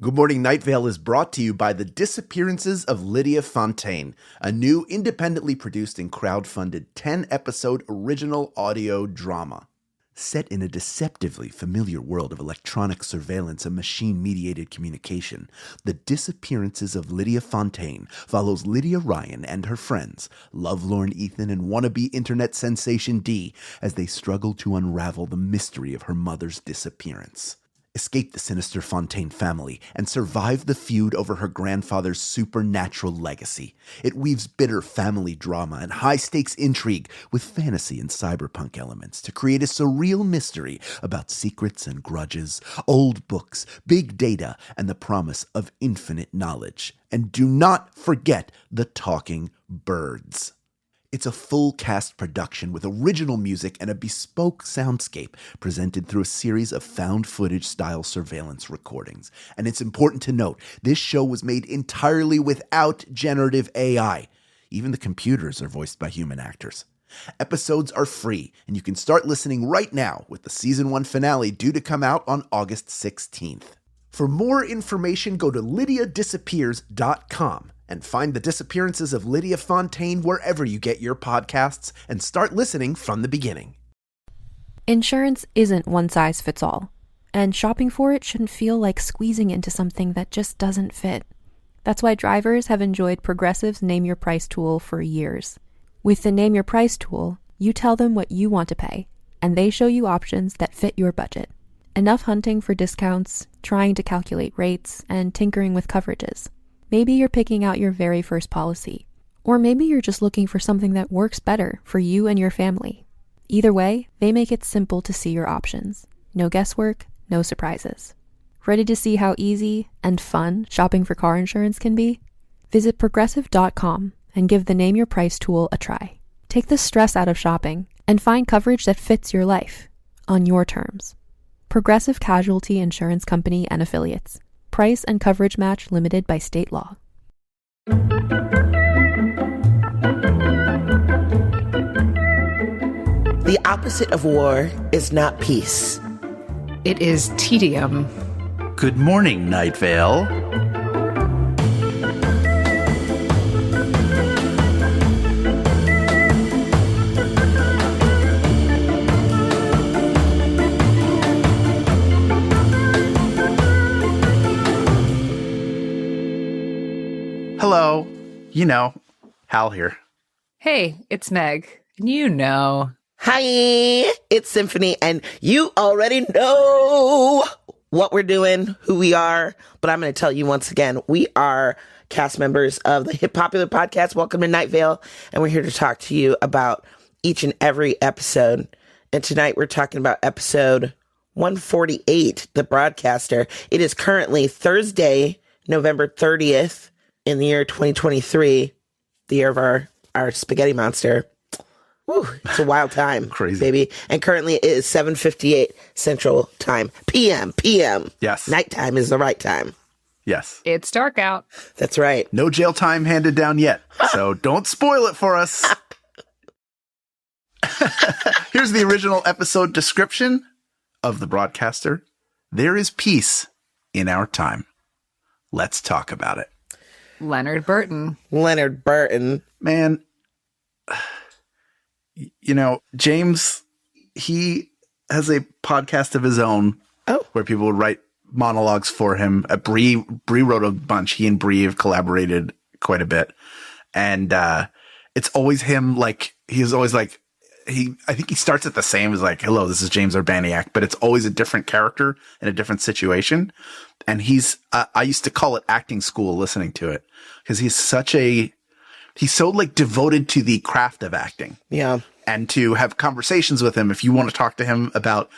Good Morning Night Vale is brought to you by The Disappearances of Lydia Fontaine, a new independently produced and crowdfunded 10-episode original audio drama. Set in a deceptively familiar world of electronic surveillance and machine-mediated communication, The Disappearances of Lydia Fontaine follows Lydia Ryan and her friends, lovelorn Ethan and wannabe internet sensation Dee, as they struggle to unravel the mystery of her mother's disappearance. Escape the sinister Fontaine family, and survive the feud over her grandfather's supernatural legacy. It weaves bitter family drama and high-stakes intrigue with fantasy and cyberpunk elements to create a surreal mystery about secrets and grudges, old books, big data, and the promise of infinite knowledge. And do not forget the talking birds. It's a full-cast production with original music and a bespoke soundscape presented through a series of found-footage-style surveillance recordings. And it's important to note, this show was made entirely without generative AI. Even the computers are voiced by human actors. Episodes are free, and you can start listening right now with the Season 1 finale due to come out on August 16th. For more information, go to lydiadisappears.com. and find The Disappearances of Lydia Fontaine wherever you get your podcasts and start listening from the beginning. Insurance isn't one size fits all, and shopping for it shouldn't feel like squeezing into something that just doesn't fit. That's why drivers have enjoyed Progressive's Name Your Price tool for years. With the Name Your Price tool, you tell them what you want to pay, and they show you options that fit your budget. Enough hunting for discounts, trying to calculate rates, and tinkering with coverages. Maybe you're picking out your very first policy, or maybe you're just looking for something that works better for you and your family. Either way, they make it simple to see your options. No guesswork, no surprises. Ready to see how easy and fun shopping for car insurance can be? Visit Progressive.com and give the Name Your Price tool a try. Take the stress out of shopping and find coverage that fits your life, on your terms. Progressive Casualty Insurance Company and Affiliates. Price and coverage match limited by state law. The opposite of war is not peace. It is tedium. Good morning, Night Vale. Hello. You know, Hal here. Hey, it's Meg. You know. Hi, it's Symphony, and you already know what we're doing, who we are, but I'm going to tell you once again, we are cast members of the hip popular podcast, Welcome to Night Vale, and we're here to talk to you about each and every episode. And tonight we're talking about episode 148, The Broadcaster. It is currently Thursday, November 30th, in the year 2023, the year of our spaghetti monster. Woo, it's a wild time. Crazy. Baby. And currently it is 7:58 Central Time. PM. Yes. Nighttime is the right time. Yes. It's dark out. That's right. No jail time handed down yet, so don't spoil it for us. Here's the original episode description of The Broadcaster. There is peace in our time. Let's talk about it. Leonard Burton. Man, you know, James, he has a podcast of his own where people would write monologues for him. Bree wrote a bunch. He and Bree have collaborated quite a bit. And it's always him, like, he's always like, I think he starts at the same as like, hello, this is James Urbaniak, but it's always a different character in a different situation. And I used to call it acting school listening to it because he's so like devoted to the craft of acting. Yeah. And to have conversations with him, if you want to talk to him about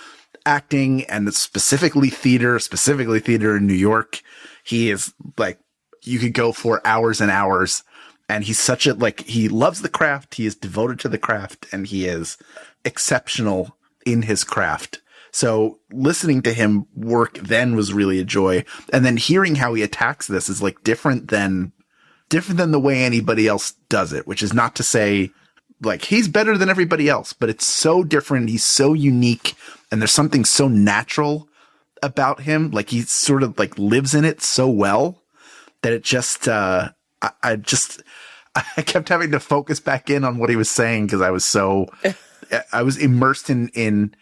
acting and specifically theater in New York, he is like, you could go for hours and hours. And he's such a, like, he loves the craft. He is devoted to the craft and he is exceptional in his craft. So listening to him work then was really a joy. And then hearing how he attacks this is like different than the way anybody else does it, which is not to say like he's better than everybody else, but it's so different. He's so unique and there's something so natural about him. Like he sort of like lives in it so well that it just, I kept having to focus back in on what he was saying because I was immersed in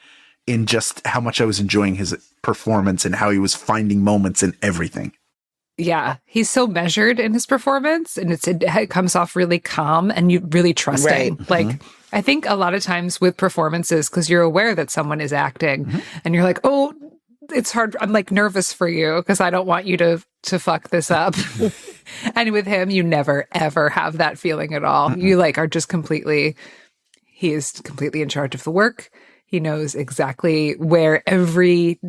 just how much I was enjoying his performance and how he was finding moments in everything. Yeah, he's so measured in his performance, and it comes off really calm and you really trusting. Right. Like, I think a lot of times with performances, because you're aware that someone is acting, and you're like, oh, it's hard. I'm like nervous for you because I don't want you to fuck this up. And with him, you never ever have that feeling at all. You like are just he is completely in charge of the work. He knows exactly where every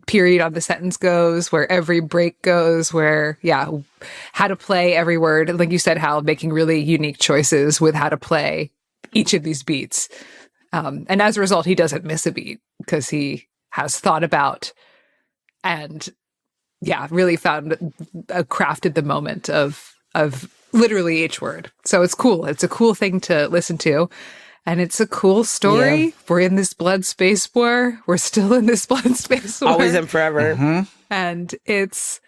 period on the sentence goes, where every break goes, how to play every word. Like you said, Hal, making really unique choices with how to play each of these beats. And as a result, he doesn't miss a beat because he has thought about and, really crafted the moment of literally each word. So it's cool. It's a cool thing to listen to. And it's a cool story. Yeah. We're in this blood space war. We're still in this blood space war. Always and forever. Mm-hmm. And it's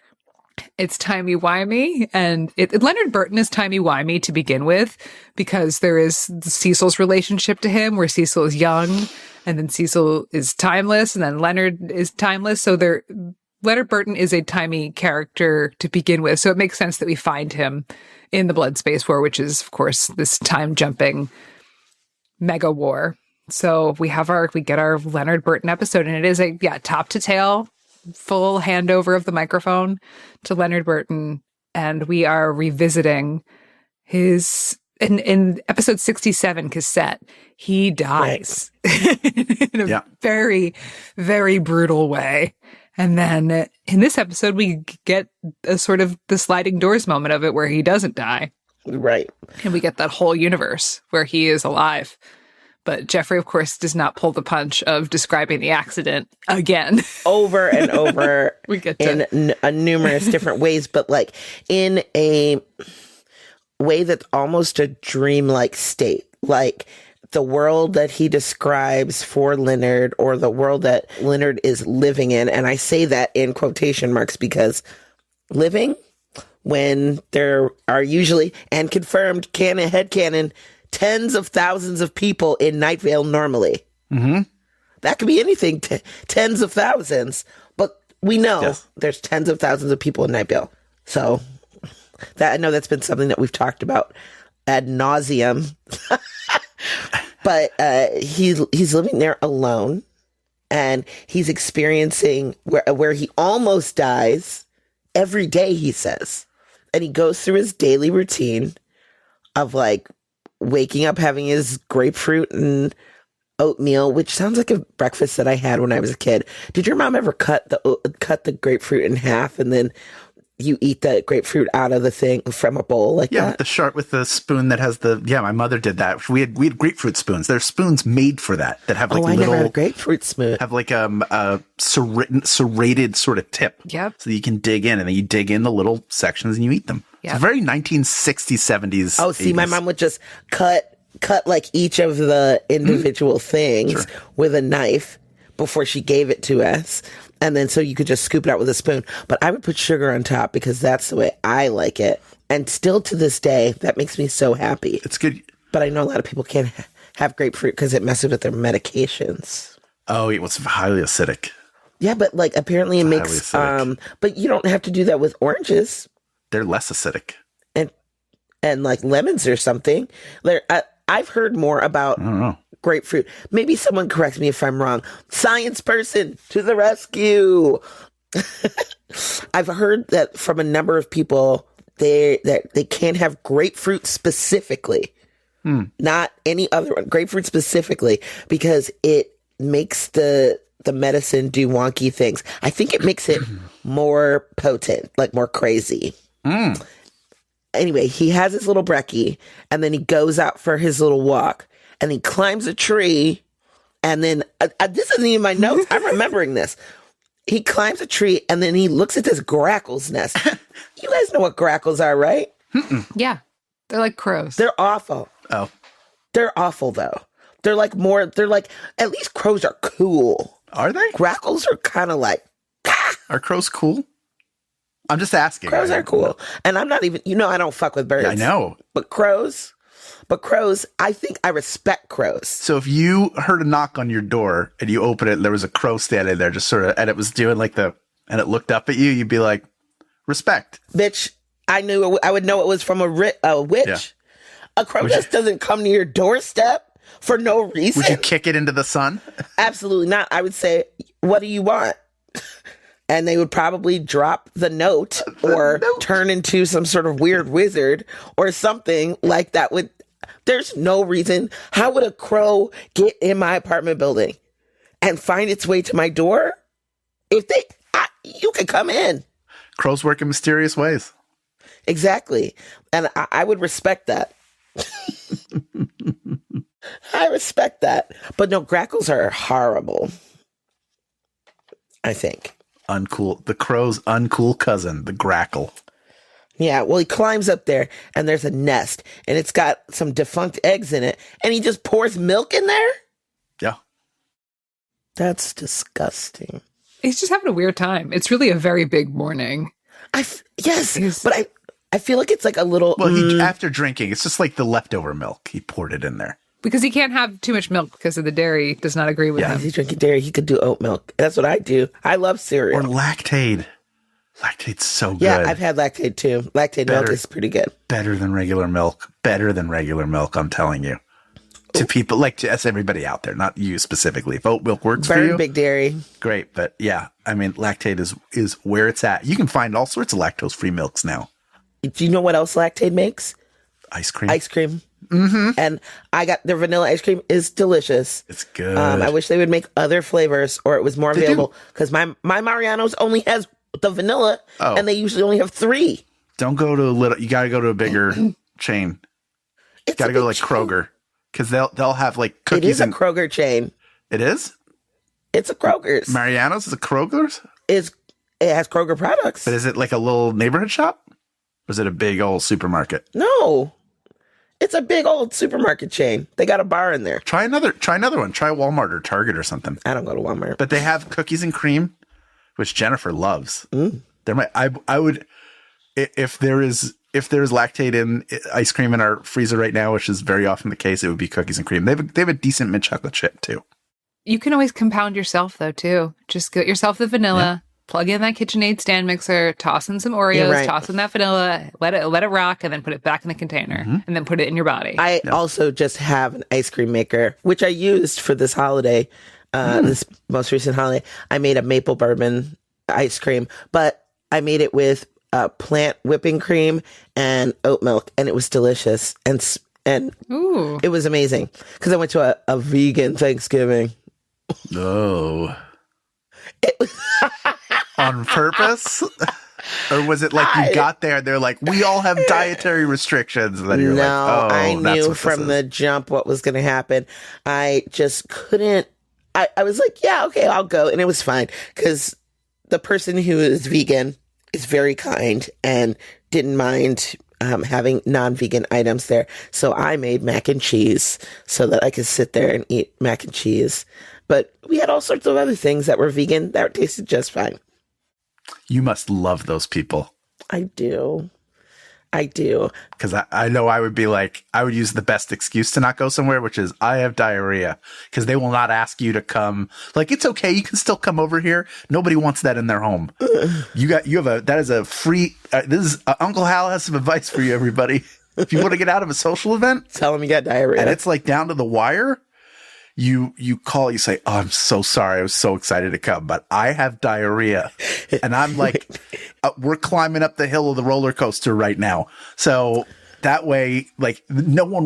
timey-wimey. And Leonard Burton is timey-wimey to begin with because there is Cecil's relationship to him where Cecil is young and then Cecil is timeless and then Leonard is timeless. So Leonard Burton is a timey character to begin with. So it makes sense that we find him in the blood space war, which is, of course, this time-jumping mega war. So we get our Leonard Burton episode, and it is a top to tail, full handover of the microphone to Leonard Burton, and we are revisiting his in episode 67 cassette. He dies in a very, very brutal way. And then in this episode, we get a sort of the sliding doors moment of it where he doesn't die. Right. And we get that whole universe where he is alive. But Jeffrey, of course, does not pull the punch of describing the accident again. Over and over we get in numerous different ways, but like in a way that's almost a dreamlike state. Like the world that he describes for Leonard or the world that Leonard is living in. And I say that in quotation marks because living when there are usually, and confirmed headcanon, tens of thousands of people in Night Vale normally. Mm-hmm. That could be anything, tens of thousands. But we know there's tens of thousands of people in Night Vale. So I know that's been something that we've talked about ad nauseum. But he's living there alone. And he's experiencing where he almost dies every day, he says. And he goes through his daily routine of like waking up, having his grapefruit and oatmeal, which sounds like a breakfast that I had when I was a kid. Did your mom ever cut the grapefruit in half and then you eat the grapefruit out of the thing from a bowl like that? Yeah, with the spoon that has my mother did that. We had grapefruit spoons. There's spoons made for that have like I never had a grapefruit spoon. Have like a serrated sort of tip. Yep. So that you can dig in and then you dig in the little sections and you eat them. Yep. It's very 1960s, 70s. Oh, see, 80s. my mom would just cut like each of the individual things with a knife before she gave it to us. And then so you could just scoop it out with a spoon. But I would put sugar on top because that's the way I like it. And still to this day, that makes me so happy. It's good. But I know a lot of people can't have grapefruit because it messes with their medications. Oh, it was highly acidic. Yeah, but like apparently it makes, but you don't have to do that with oranges. They're less acidic. And like lemons or something. I've heard more about grapefruit. Maybe someone corrects me if I'm wrong. Science person to the rescue. I've heard that from a number of people that they can't have grapefruit specifically. Not any other one. Grapefruit specifically because it makes the medicine do wonky things. I think it makes it more potent, like more crazy. Anyway, he has his little brekkie, and then he goes out for his little walk, and he climbs a tree, and then, this isn't even my notes, I'm remembering this. He climbs a tree, and then he looks at this grackle's nest. You guys know what grackles are, right? Yeah. They're like crows. They're awful. Oh. They're awful, though. They're like, at least crows are cool. Are they? Grackles are kind of like, Are crows cool? I'm just asking. Crows are cool. And I'm not even, I don't fuck with birds. Yeah, I know. But crows, I think I respect crows. So if you heard a knock on your door and you open it and there was a crow standing there just sort of, and it was doing and it looked up at you, you'd be like, respect. Bitch, I would know it was from a witch. Yeah. A crow just doesn't come to your doorstep for no reason. Would you kick it into the sun? Absolutely not. I would say, what do you want? And they would probably drop the note or turn into some sort of weird wizard or something like that. There's no reason. How would a crow get in my apartment building and find its way to my door? You could come in. Crows work in mysterious ways. Exactly. And I would respect that. I respect that. But no, grackles are horrible, I think. Uncool. The crow's uncool cousin, the grackle. Yeah, well, he climbs up there, and there's a nest, and it's got some defunct eggs in it, and he just pours milk in there? Yeah. That's disgusting. He's just having a weird time. It's really a very big morning. But I feel like it's like a little... Well, after drinking, it's just like the leftover milk. He poured it in there. Because he can't have too much milk because of the dairy does not agree with him. If he's drinking dairy, he could do oat milk. That's what I do. I love cereal. Or Lactaid. Lactaid's so good. Yeah, I've had Lactaid too. Lactaid milk is pretty good. Better than regular milk. Better than regular milk, I'm telling you. To people, to us, everybody out there, not you specifically. If oat milk works for you, Big dairy. Great. But yeah, I mean, Lactaid is where it's at. You can find all sorts of lactose-free milks now. Do you know what else Lactaid makes? Ice cream. Ice cream. Mm-hmm. And I got their vanilla ice cream is delicious. It's good. I wish they would make other flavors or it was more available because my Mariano's only has the vanilla and they usually only have 3. Don't go to you got to go to a bigger chain. You got to go to Kroger because they'll have like cookies. It is a Kroger chain. It is? It's a Kroger's. Mariano's is a Kroger's? It has Kroger products. But is it like a little neighborhood shop? Or is it a big old supermarket? No. It's a big old supermarket chain. They got a bar in there. Try another one. Try Walmart or Target or something. I don't go to Walmart. But they have cookies and cream, which Jennifer loves. I would if there is Lactaid in ice cream in our freezer right now, which is very often the case, it would be cookies and cream. They have a decent mint chocolate chip too. You can always compound yourself though too. Just get yourself the vanilla. Yeah. Plug in that KitchenAid stand mixer, toss in some Oreos, toss in that vanilla, let it rock, and then put it back in the container, and then put it in your body. I also just have an ice cream maker, which I used for this holiday, this most recent holiday. I made a maple bourbon ice cream, but I made it with plant whipping cream and oat milk, and it was delicious, and it was amazing because I went to a vegan Thanksgiving. Oh. It was on purpose? Or was it like you got there and they're like, we all have dietary restrictions? And then you're I knew from the jump what was going to happen. I just couldn't. I was like, yeah, okay, I'll go. And it was fine because the person who is vegan is very kind and didn't mind having non-vegan items there. So I made mac and cheese so that I could sit there and eat mac and cheese. But we had all sorts of other things that were vegan that tasted just fine. You must love those people. I do. Because I know I would be like, I would use the best excuse to not go somewhere, which is I have diarrhea. Because they will not ask you to come. Like, it's okay. You can still come over here. Nobody wants that in their home. That is a free, Uncle Hal has some advice for you, everybody. If you want to get out of a social event. Tell them you got diarrhea. And it's like down to the wire. You call, you say, oh, I'm so sorry. I was so excited to come, but I have diarrhea. And I'm like, we're climbing up the hill of the roller coaster right now. So that way, like, no one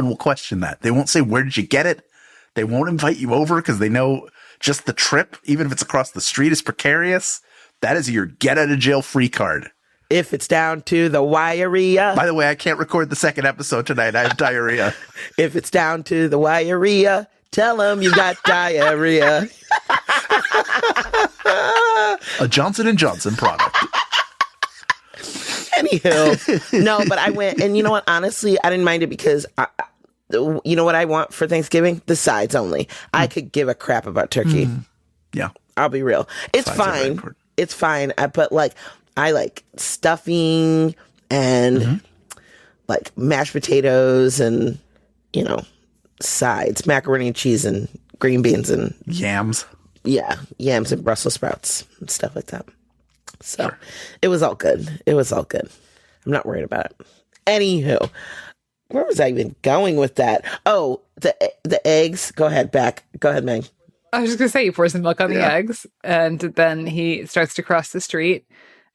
will question that. They won't say, where did you get it? They won't invite you over because they know just the trip, even if it's across the street, is precarious. That is your get out of jail free card. If it's down to the wirea. By the way, I can't record the second episode tonight. I have diarrhea. If it's down to the wirea, tell them you got diarrhea. A Johnson & Johnson product. Anywho, no, but I went, and you know what? Honestly, I didn't mind it because you know what I want for Thanksgiving? The sides only. I could give a crap about turkey. Yeah. I'll be real. It's fine. It's fine. I like stuffing and like mashed potatoes and, sides, macaroni and cheese and green beans and Yams. Yeah, yams and Brussels sprouts and stuff like that. So It was all good. It was all good. I'm not worried about it. Anywho, where was I even going with that? Oh, the eggs. Go ahead, Meg. I was just going to say, he pours the milk on the eggs, and then he starts to cross the street,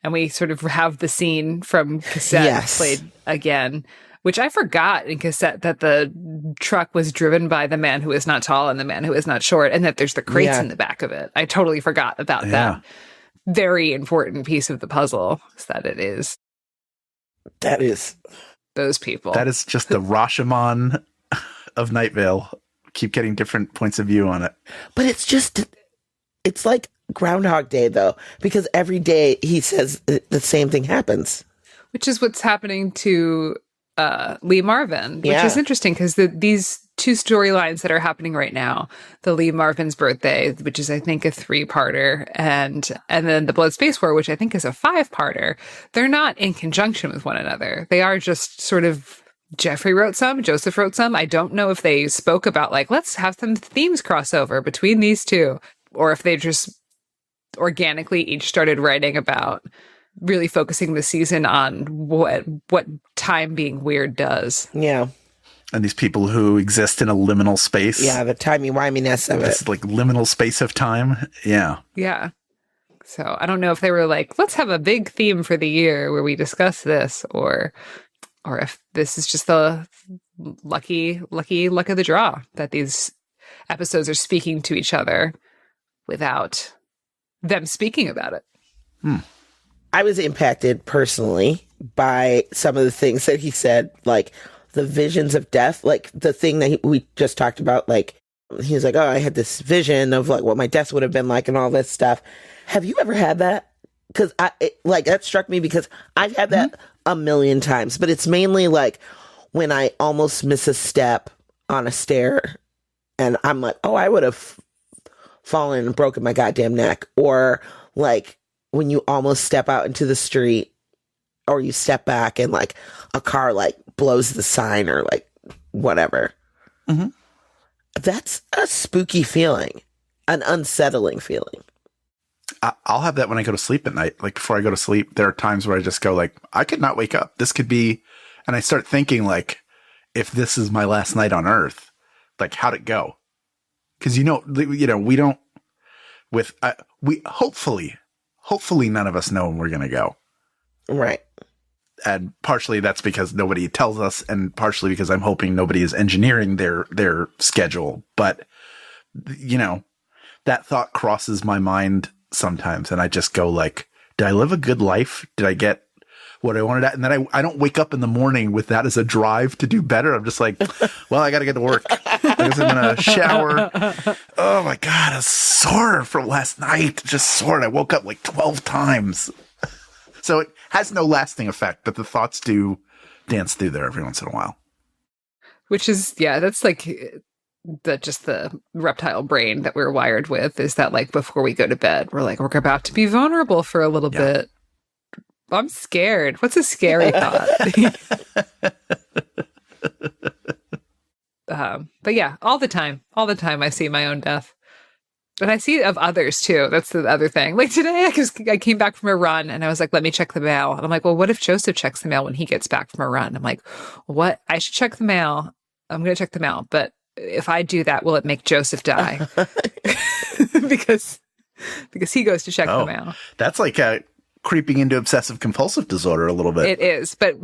and we sort of have the scene from Cassette played again, which I forgot in Cassette that the truck was driven by the man who is not tall and the man who is not short, and that there's the crates in the back of it. I totally forgot about that very important piece of the puzzle, is that it is. That is. Those people. That is just the Rashomon of Night Vale. Keep getting different points of view on it. But it's like Groundhog Day, though, because every day he says the same thing happens. Which is what's happening to Lee Marvin, which is interesting because these two storylines that are happening right now, the Lee Marvin's birthday, which is I think a 3-parter, and then the Blood Space War, which I think is a 5-parter, they're not in conjunction with one another. They are just sort of, Jeffrey wrote some, Joseph wrote some. I don't know if they spoke about like, let's have some themes crossover between these two, or if they just organically each started writing about really focusing the season on what time being weird does. Yeah. And these people who exist in a liminal space. Yeah, the timey-wiminess of this like liminal space of time. Yeah. Yeah. So I don't know if they were like, let's have a big theme for the year where we discuss this, or if this is just the lucky luck of the draw that these episodes are speaking to each other without them speaking about it. I was impacted personally by some of the things that he said, like the visions of death, like the thing that we just talked about. Like he was like, oh, I had this vision of like what my death would have been like and all this stuff. Have you ever had that? Because that struck me because I've had that a million times, but it's mainly like when I almost miss a step on a stair and I'm like, oh, I would have fallen and broken my goddamn neck. Or like when you almost step out into the street or you step back and like a car like blows the sign or like whatever. Mm-hmm. That's a spooky feeling, an unsettling feeling. I'll have that when I go to sleep at night. Like before I go to sleep, there are times where I just go like, I could not wake up. This could be, and I start thinking like, if this is my last night on Earth, like how'd it go? Because we don't. We hopefully none of us know when we're gonna go. Right. And partially that's because nobody tells us, and partially because I'm hoping nobody is engineering their schedule. But that thought crosses my mind sometimes, and I just go like, did I live a good life? Did I get what I wanted? And then I don't wake up in the morning with that as a drive to do better. I'm just like, well, I got to get to work. I guess I'm going to shower. Oh my God, I was sore from last night. Just sore. And I woke up like 12 times. So it has no lasting effect, but the thoughts do dance through there every once in a while. Which is, that's like the reptile brain that we're wired with, is that like before we go to bed, we're like, we're about to be vulnerable for a little bit. I'm scared. What's a scary thought? But yeah, all the time I see my own death. And I see it of others too. That's the other thing. Like today, I came back from a run and I was like, let me check the mail. And I'm like, well, what if Joseph checks the mail when he gets back from a run? I'm like, what? I should check the mail. I'm going to check the mail. But if I do that, will it make Joseph die? because he goes to check the mail. That's like creeping into obsessive compulsive disorder a little bit. It is. But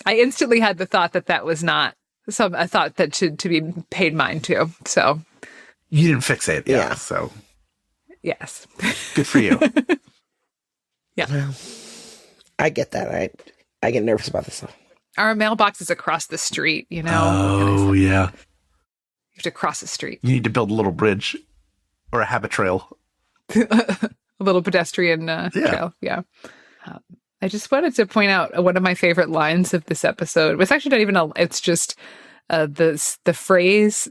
I instantly had the thought that was not a thought that should to be paid mind to. So you didn't fixate. Yeah. So yes. Good for you. Yeah. Well, I get that. I get nervous about this stuff. Our mailbox is across the street, Oh, yeah. You have to cross the street. You need to build a little bridge or a habit trail. A little pedestrian trail. Yeah. I just wanted to point out one of my favorite lines of this episode. It's actually not even it's just the phrase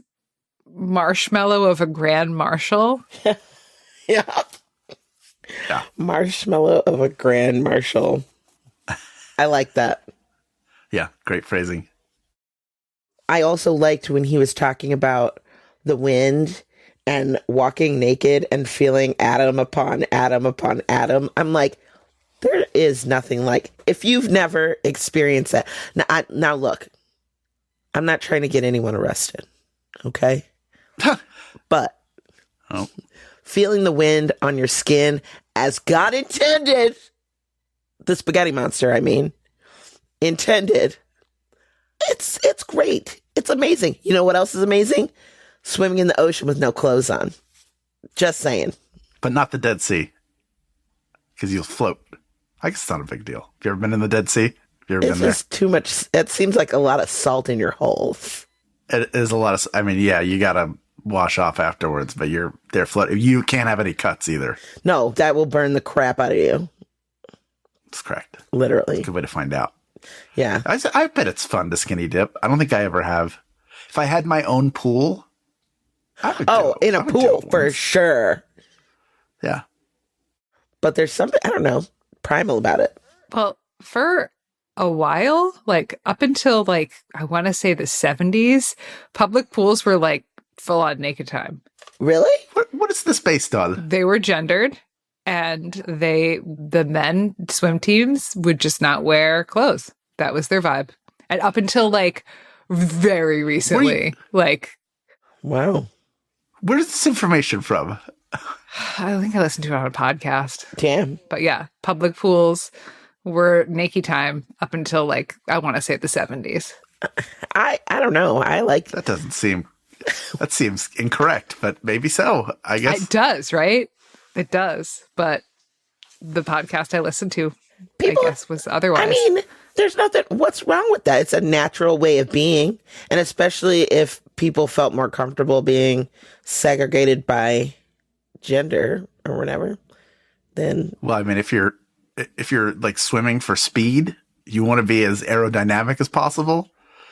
marshmallow of a grand marshal. Yeah. Yeah. Marshmallow of a grand marshal. I like that. Yeah. Great phrasing. I also liked when he was talking about the wind and walking naked and feeling atom upon atom upon atom. I'm like, there is nothing like, if you've never experienced that. Now look, I'm not trying to get anyone arrested. Okay. But feeling the wind on your skin as God intended, the spaghetti monster, I mean, intended, it's great. It's amazing. You know what else is amazing? Swimming in the ocean with no clothes on. Just saying. But not the Dead Sea. Because you'll float. I guess it's not a big deal. Have you ever been in the Dead Sea? Have you ever been there? It's too much. It seems like a lot of salt in your holes. It is a lot of, I mean, yeah, you got to wash off afterwards, but you're there floating. You can't have any cuts either. No, that will burn the crap out of you. That's correct. Literally. Good way to find out. Yeah. I bet it's fun to skinny dip. I don't think I ever have. If I had my own pool, I would do it. In a pool for sure. Yeah. But there's something, I don't know, primal about it. Well, for a while, like up until like, I want to say the 70s, public pools were like full on naked time. Really? What is this based on? They were gendered, and the men swim teams would just not wear clothes. That was their vibe. And up until like very recently, like, wow. Where's this information from? I think I listened to it on a podcast. Damn. But yeah, public pools were naked time up until like, I want to say the 70s. I don't know. I like That seems incorrect, but maybe so, I guess. It does, right? It does. But the podcast I listened to, I guess, was otherwise. I mean, there's nothing, what's wrong with that? It's a natural way of being. And especially if people felt more comfortable being segregated by gender or whatever, then. Well, I mean, if you're like swimming for speed, you want to be as aerodynamic as possible.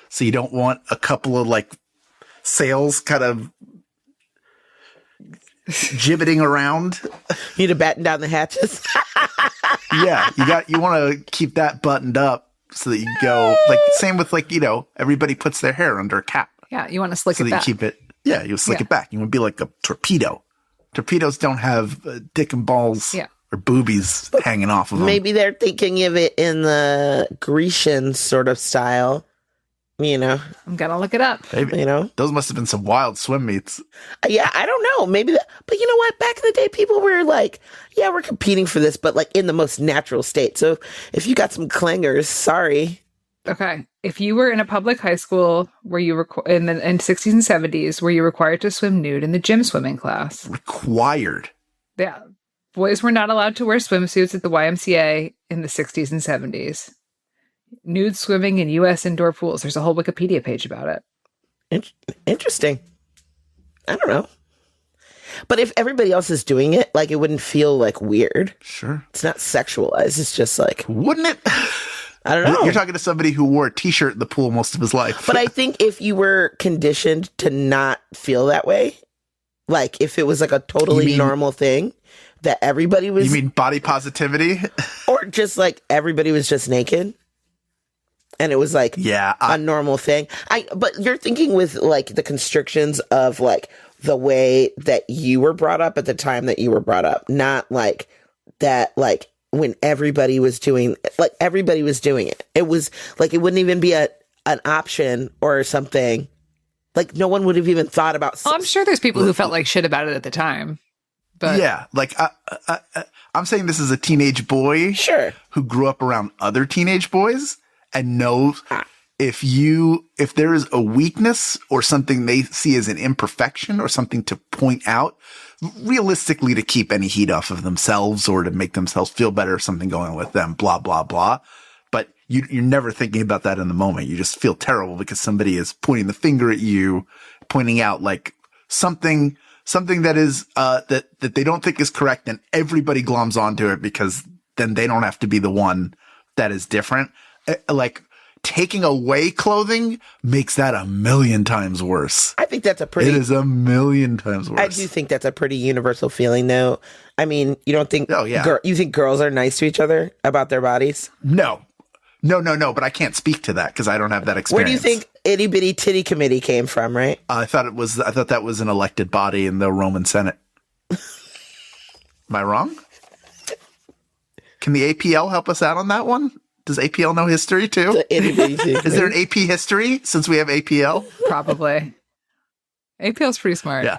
So you don't want a couple of like sails kind of gibbeting around. You need to batten down the hatches. Yeah, you want to keep that buttoned up so that you go like same with like, everybody puts their hair under a cap. Yeah, you want to slick so it that back. You keep it. Yeah, you slick it back. You want to be like a torpedo. Torpedoes don't have dick and balls or boobies hanging off of them. Maybe they're thinking of it in the Grecian sort of style. I'm gonna look it up. Maybe, those must have been some wild swim meets. Yeah, I don't know. Maybe but you know what? Back in the day, people were like, yeah, we're competing for this, but like in the most natural state. So if you got some clangers, sorry. Okay. If you were in a public high school where you were in 60s and 70s, were you required to swim nude in the gym swimming class? Required. Yeah. Boys were not allowed to wear swimsuits at the YMCA in the 60s and 70s. Nude swimming in U.S. indoor pools. There's a whole Wikipedia page about it. Interesting. I don't know. But if everybody else is doing it, like, it wouldn't feel like weird. Sure. It's not sexualized. It's just like, wouldn't it? I don't know. You're talking to somebody who wore a t-shirt in the pool most of his life. But I think if you were conditioned to not feel that way, like if it was like a totally normal thing that everybody was. You mean body positivity? Or just like everybody was just naked. And it was like a normal thing. But you're thinking with like the constrictions of like the way that you were brought up at the time that you were brought up, not like that, like when everybody was doing it. It was like, it wouldn't even be an option or something. Like no one would have even thought about. I'm sure there's people who felt like shit about it at the time. But yeah, like I'm saying this is a teenage boy who grew up around other teenage boys. And knows if there is a weakness or something they see as an imperfection or something to point out, realistically to keep any heat off of themselves or to make themselves feel better, something going on with them, blah, blah, blah. But you're never thinking about that in the moment. You just feel terrible because somebody is pointing the finger at you, pointing out like something that is, that they don't think is correct, and everybody gloms onto it because then they don't have to be the one that is different. Like taking away clothing makes that 1,000,000 times worse. I think that's it is 1,000,000 times worse. I do think that's a pretty universal feeling though. I mean, you don't think? Oh, yeah. You think girls are nice to each other about their bodies? No. But I can't speak to that because I don't have that experience. Where do you think Itty Bitty Titty Committee came from, right? I thought that was an elected body in the Roman Senate. Am I wrong? Can the APL help us out on that one? Does APL know history too? The Itty Bitty Titty Is there an AP history since we have APL? Probably. APL's pretty smart. Yeah.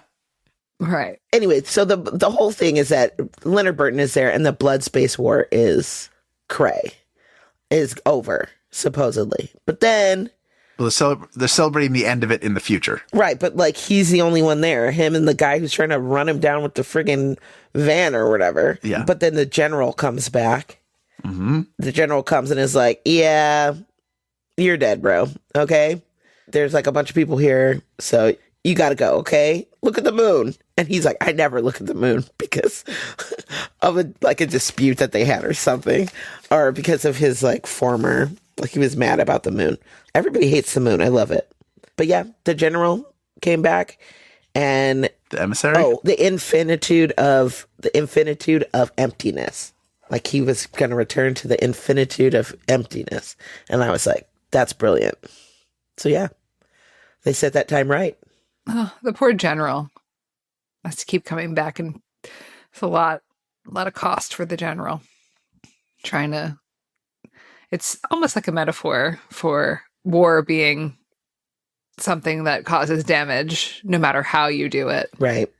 Right. Anyway, so the whole thing is that Leonard Burton is there and the blood space war is over, supposedly. But then... Well, they're celebrating the end of it in the future. Right, but like he's the only one there. Him and the guy who's trying to run him down with the friggin' van or whatever. Yeah. But then the general comes back. Mm-hmm. The general comes and is like, yeah, you're dead, bro. Okay? There's like a bunch of people here, so you gotta go, okay? Look at the moon. And he's like, I never look at the moon because of a dispute that they had or something. Or because of his like former, like he was mad about the moon. Everybody hates the moon. I love it. But yeah, the general came back and the emissary? Oh, the infinitude of emptiness. Like he was going to return to the infinitude of emptiness. And I was like, that's brilliant. So yeah, they said that time right. Oh, the poor general has to keep coming back, and it's a lot of cost for the general. It's almost like a metaphor for war being something that causes damage no matter how you do it. Right.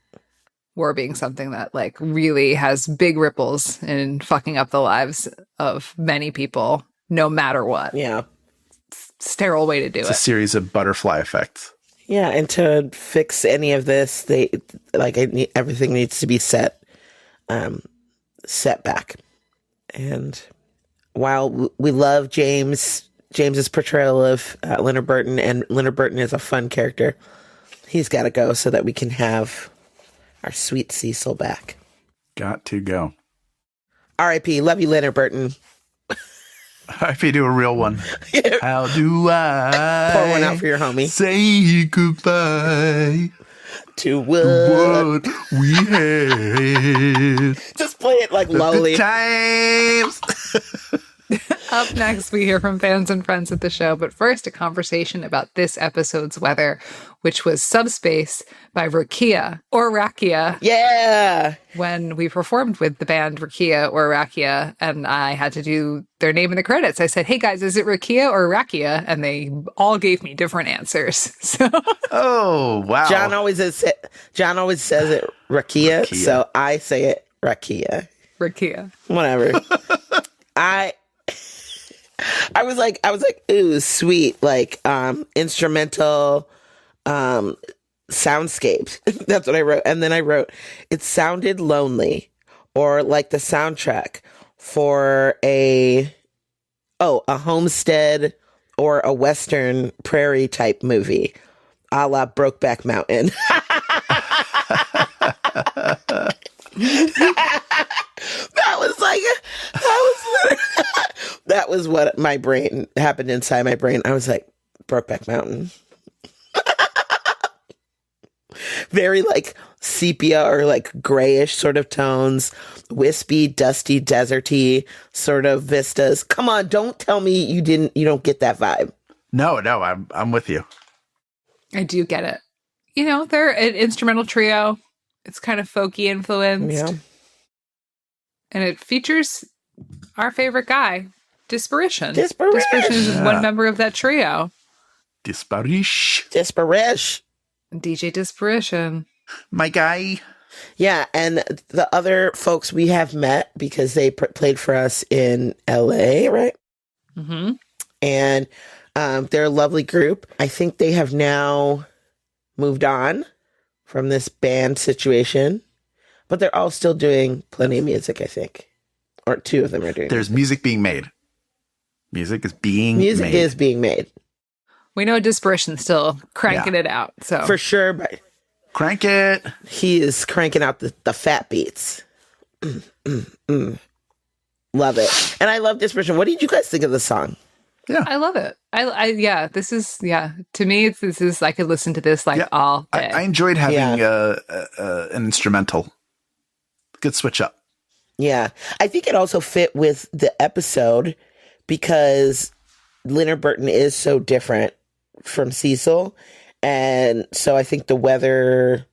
War being something that like really has big ripples in fucking up the lives of many people no matter what. Yeah. Sterile way to do It's it. a series of butterfly effects. Yeah, and to fix any of this, everything needs to be set back. And while we love James's portrayal of Leonard Burton, and Leonard Burton is a fun character, he's got to go so that we can have our sweet Cecil back. Got to go. R.I.P. Love you, Leonard Burton. If you do a real one. How do I pour one out for your homie? Say goodbye to what we had. Just play it like lowly. Times. Up next, we hear from fans and friends of the show, but first, a conversation about this episode's weather, which was Subspace by Rakia, or Rakia. Yeah! When we performed with the band Rakia or Rakia, and I had to do their name in the credits, I said, hey guys, is it Rakia or Rakia? And they all gave me different answers. So, oh, wow. John always says it Rakia, so I say it Rakia. Rakia. Whatever. I was like, ooh, sweet, like instrumental soundscapes. That's what I wrote. And then I wrote, it sounded lonely, or like the soundtrack for a homestead or a Western prairie type movie, a la Brokeback Mountain. That was what my brain happened inside my brain. I was like, Brokeback Mountain. Very like sepia or like grayish sort of tones, wispy, dusty, deserty sort of vistas. Come on, don't tell me you don't get that vibe. No, I'm with you. I do get it. You know, they're an instrumental trio. It's kind of folky influenced. Yeah. And it features our favorite guy, Disparition. Disparition is one member of that trio. Disparish. DJ Disparition. My guy. Yeah, and the other folks we have met because they played for us in LA, right? Mm-hmm. And they're a lovely group. I think they have now moved on from this band situation, but they're all still doing plenty of music, I think. Or two of them are doing There's music being made. Music is being made. We know Disparition's still cranking it out. So for sure, but crank it. He is cranking out the fat beats. Love it. And I love Disparition. What did you guys think of the song? Yeah. I love it. To me, this is, I could listen to this all day. I enjoyed having an instrumental Good switch up. Yeah. I think it also fit with the episode because Leonard Burton is so different from Cecil. And so I think the weather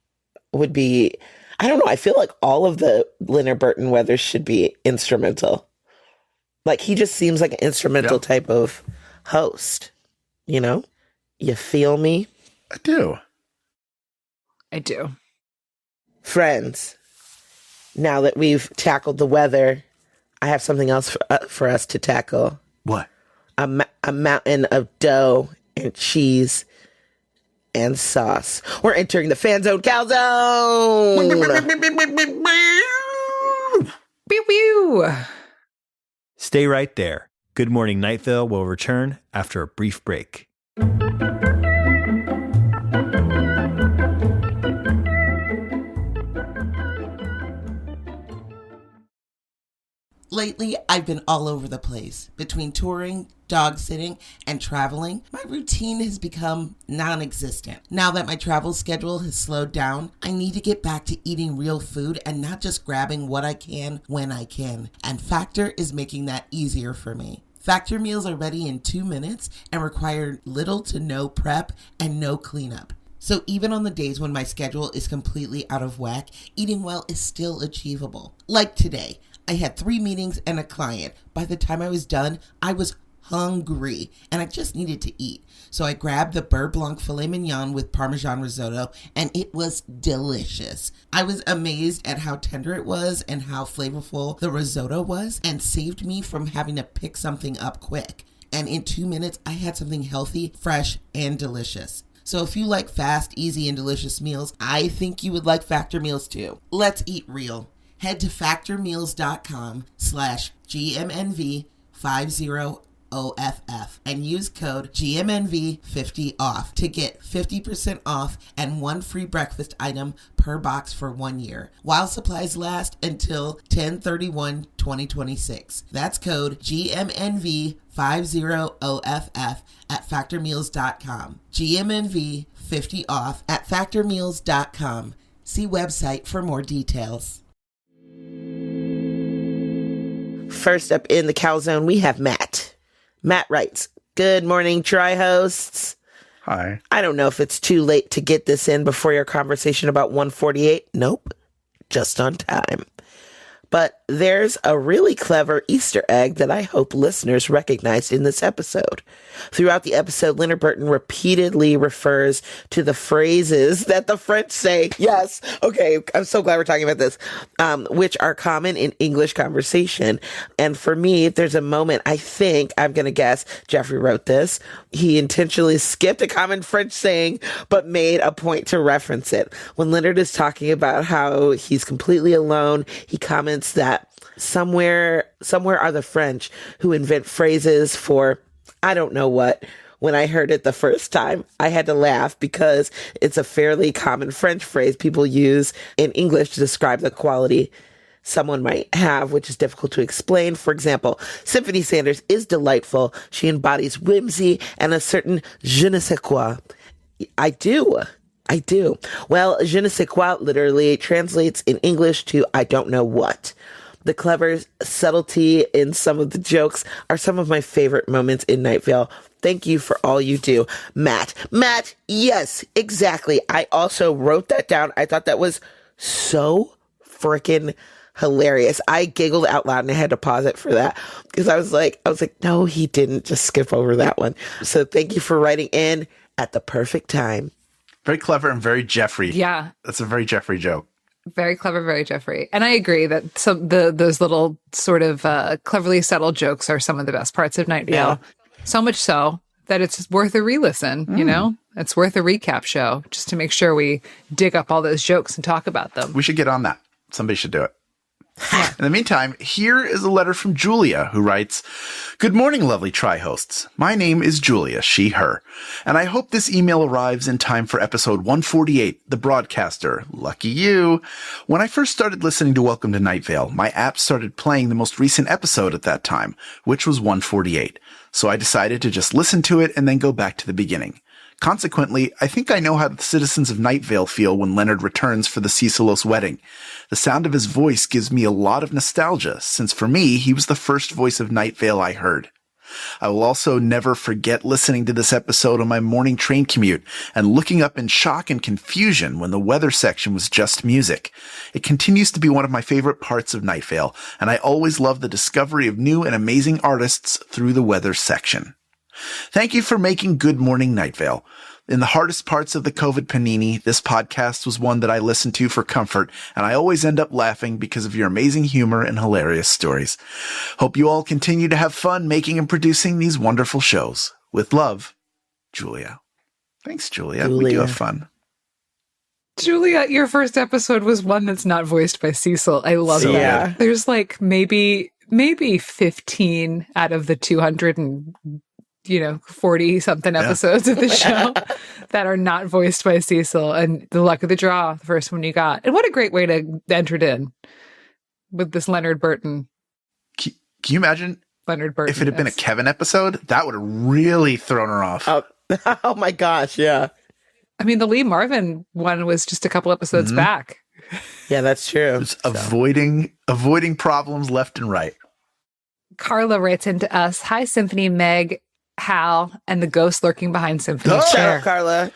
would be, I don't know, I feel like all of the Leonard Burton weathers should be instrumental. Like, he just seems like an instrumental type of host, you know? You feel me? I do. I do. Friends, now that we've tackled the weather, I have something else for us to tackle. What? A mountain of dough and cheese and sauce. We're entering the FanZone Calzone. Pew pew. Stay right there. Good Morning Night Vale will return after a brief break. Lately, I've been all over the place. Between touring, dog sitting, and traveling, my routine has become non-existent. Now that my travel schedule has slowed down, I need to get back to eating real food and not just grabbing what I can when I can. And Factor is making that easier for me. Factor meals are ready in 2 minutes and require little to no prep and no cleanup. So even on the days when my schedule is completely out of whack, eating well is still achievable. Like today, I had 3 meetings and a client. By the time I was done, I was hungry and I just needed to eat. So I grabbed the Beurre Blanc filet mignon with Parmesan risotto and it was delicious. I was amazed at how tender it was and how flavorful the risotto was and saved me from having to pick something up quick. And in 2 minutes, I had something healthy, fresh, and delicious. So if you like fast, easy, and delicious meals, I think you would like Factor meals too. Let's eat real. Head to factormeals.com/GMNV50OFF and use code GMNV50OFF to get 50% off and 1 free breakfast item per box for 1 year, while supplies last until 10/31/2026. That's code GMNV50OFF at factormeals.com. GMNV50OFF at factormeals.com. See website for more details. First up in the Calzone, we have Matt. Matt writes, "Good morning, Tri-hosts. Hi. I don't know if it's too late to get this in before your conversation about 148. Nope, just on time. But there's a really clever Easter egg that I hope listeners recognized in this episode. Throughout the episode, Leonard Burton repeatedly refers to the phrases that the French say. Yes. Okay. I'm so glad we're talking about this, which are common in English conversation. And for me, there's a moment, I think, I'm going to guess Jeffrey wrote this. He intentionally skipped a common French saying, but made a point to reference it. When Leonard is talking about how he's completely alone, he comments that somewhere are the French who invent phrases for I don't know what. When I heard it the first time, I had to laugh because it's a fairly common French phrase people use in English to describe the quality someone might have, which is difficult to explain. For example, Symphony Sanders is delightful. She embodies whimsy and a certain je ne sais quoi. I do. Well, je ne sais quoi literally translates in English to I don't know what. The clever subtlety in some of the jokes are some of my favorite moments in Night Vale. Thank you for all you do. Matt, yes, exactly. I also wrote that down. I thought that was so freaking hilarious. I giggled out loud and I had to pause it for that because I was like, no, he didn't just skip over that one. So thank you for writing in at the perfect time. Very clever and very Jeffrey. Yeah. That's a very Jeffrey joke. Very clever, very Jeffrey. And I agree that those little sort of cleverly subtle jokes are some of the best parts of Night Vale. Yeah. So much so that it's worth a re-listen, you know? It's worth a recap show just to make sure we dig up all those jokes and talk about them. We should get on that. Somebody should do it. In the meantime, here is a letter from Julia, who writes, "Good morning, lovely tri-hosts. My name is Julia, she, her, and I hope this email arrives in time for episode 148, The Broadcaster. Lucky you. When I first started listening to Welcome to Night Vale, my app started playing the most recent episode at that time, which was 148. So I decided to just listen to it and then go back to the beginning. Consequently, I think I know how the citizens of Night Vale feel when Leonard returns for the Cecilos wedding. The sound of his voice gives me a lot of nostalgia, since for me, he was the first voice of Night Vale I heard. I will also never forget listening to this episode on my morning train commute and looking up in shock and confusion when the weather section was just music. It continues to be one of my favorite parts of Night Vale, and I always love the discovery of new and amazing artists through the weather section. Thank you for making Good Morning Night Vale. In the hardest parts of the COVID panini, this podcast was one that I listened to for comfort, and I always end up laughing because of your amazing humor and hilarious stories. Hope you all continue to have fun making and producing these wonderful shows. With love, Julia. Thanks, Julia. We do have fun. Julia, your first episode was one that's not voiced by Cecil. I love it. Yeah. There's like maybe 15 out of the 200 and 40 something episodes of the show that are not voiced by Cecil, and the luck of the draw, the first one you got. And what a great way to enter it in with this Leonard Burton. Can you imagine Leonard Burton, if it had been a Kevin episode? That would have really thrown her off. Oh my gosh, yeah. I mean, the Lee Marvin one was just a couple episodes back. Yeah, that's true. Just avoiding problems left and right. Carla writes into us, "Hi, Symphony, Meg, Hal, and the ghost lurking behind Symphony's Shut chair." up, Carla.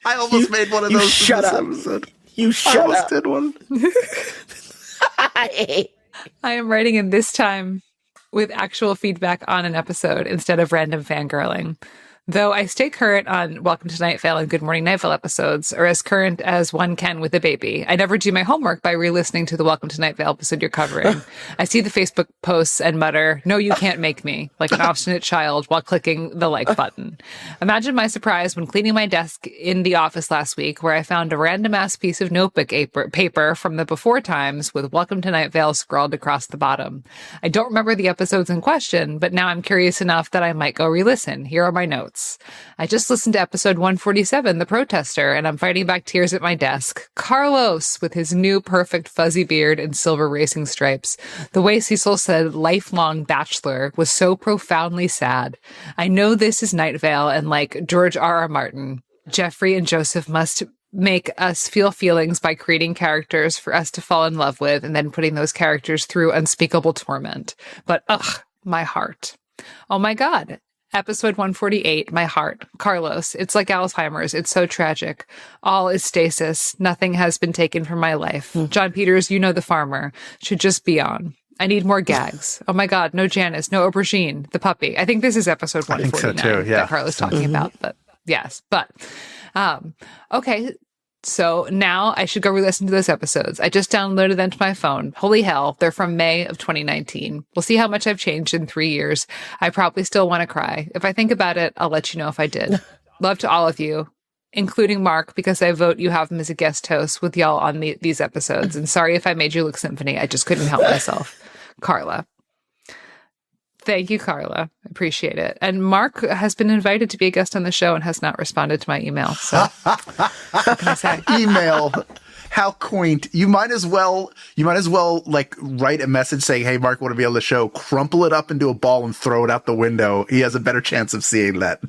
I almost made one of those shut in this up. episode. You I shut almost up. did one. I am writing in this time with actual feedback on an episode instead of random fangirling. Though I stay current on Welcome to Night Vale and Good Morning Night Vale episodes, or as current as one can with a baby. I never do my homework by re-listening to the Welcome to Night Vale episode you're covering. I see the Facebook posts and mutter, "No, you can't make me," like an obstinate child while clicking the like button. Imagine my surprise when cleaning my desk in the office last week, where I found a random-ass piece of notebook paper from the before times with Welcome to Night Vale scrawled across the bottom. I don't remember the episodes in question, but now I'm curious enough that I might go re-listen. Here are my notes. I just listened to episode 147, The Protester, and I'm fighting back tears at my desk. Carlos, with his new perfect fuzzy beard and silver racing stripes. The way Cecil said lifelong bachelor was so profoundly sad. I know this is Night Vale, and like George R.R. Martin, Jeffrey and Joseph must make us feel feelings by creating characters for us to fall in love with and then putting those characters through unspeakable torment. But my heart. Oh my God. Episode 148, my heart. Carlos, it's like Alzheimer's. It's so tragic. All is stasis. Nothing has been taken from my life. John Peters, you know the farmer, should just be on. I need more gags. Oh my God, no Janice, no aubergine, the puppy. I think this is episode 149 I think so too, yeah. that Carlos talking about, but yes. But, okay. So now I should go re-listen to those episodes. I just downloaded them to my phone. Holy hell, they're from May of 2019. We'll see how much I've changed in 3 years. I probably still want to cry. If I think about it, I'll let you know if I did. Love to all of you, including Mark, because I vote you have him as a guest host with y'all on these episodes. And sorry if I made you look Symphony. I just couldn't help myself. Carla. Thank you, Carla. I appreciate it. And Mark has been invited to be a guest on the show and has not responded to my email. So what can I say? Email. How quaint. You might as well like write a message saying, "Hey, Mark, want to be on the show?" Crumple it up into a ball and throw it out the window. He has a better chance of seeing that.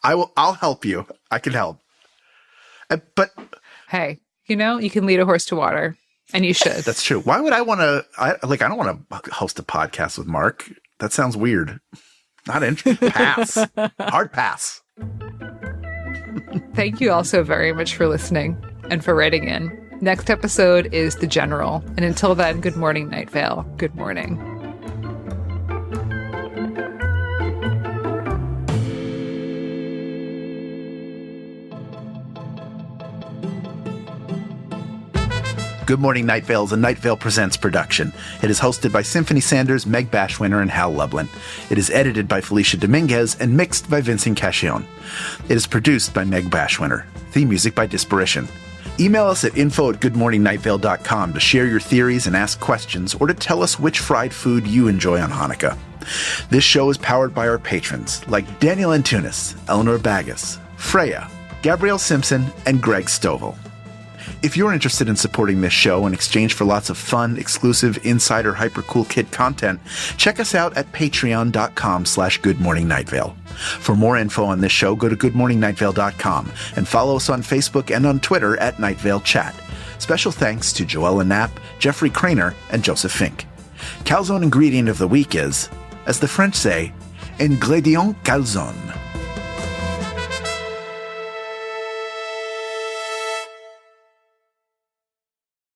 I'll help you. I can help. But hey, you can lead a horse to water. And you should. That's true. Why would I want to? I don't want to host a podcast with Mark. That sounds weird. Not interested. Pass. Hard pass. Thank you all so very much for listening and for writing in. Next episode is The General. And until then, good morning, Night Vale. Good morning. Good Morning Night Vale is a Night Vale Presents production. It is hosted by Symphony Sanders, Meg Bashwiner, and Hal Lublin. It is edited by Felicia Dominguez and mixed by Vincent Cacchione. It is produced by Meg Bashwiner. Theme music by Disparition. Email us at info@goodmorningnightVale.com to share your theories and ask questions, or to tell us which fried food you enjoy on Hanukkah. This show is powered by our patrons, like Daniel Antunes, Eleanor Bagas, Freya, Gabrielle Simpson, and Greg Stovall. If you're interested in supporting this show in exchange for lots of fun, exclusive, insider, hypercool kid content, check us out at patreon.com/goodmorningnightVale. For more info on this show, go to goodmorningnightVale.com and follow us on Facebook and on Twitter at Night Vale Chat. Special thanks to Joella Knapp, Jeffrey Craner, and Joseph Fink. Calzone ingredient of the week is, as the French say, ingrédient calzone.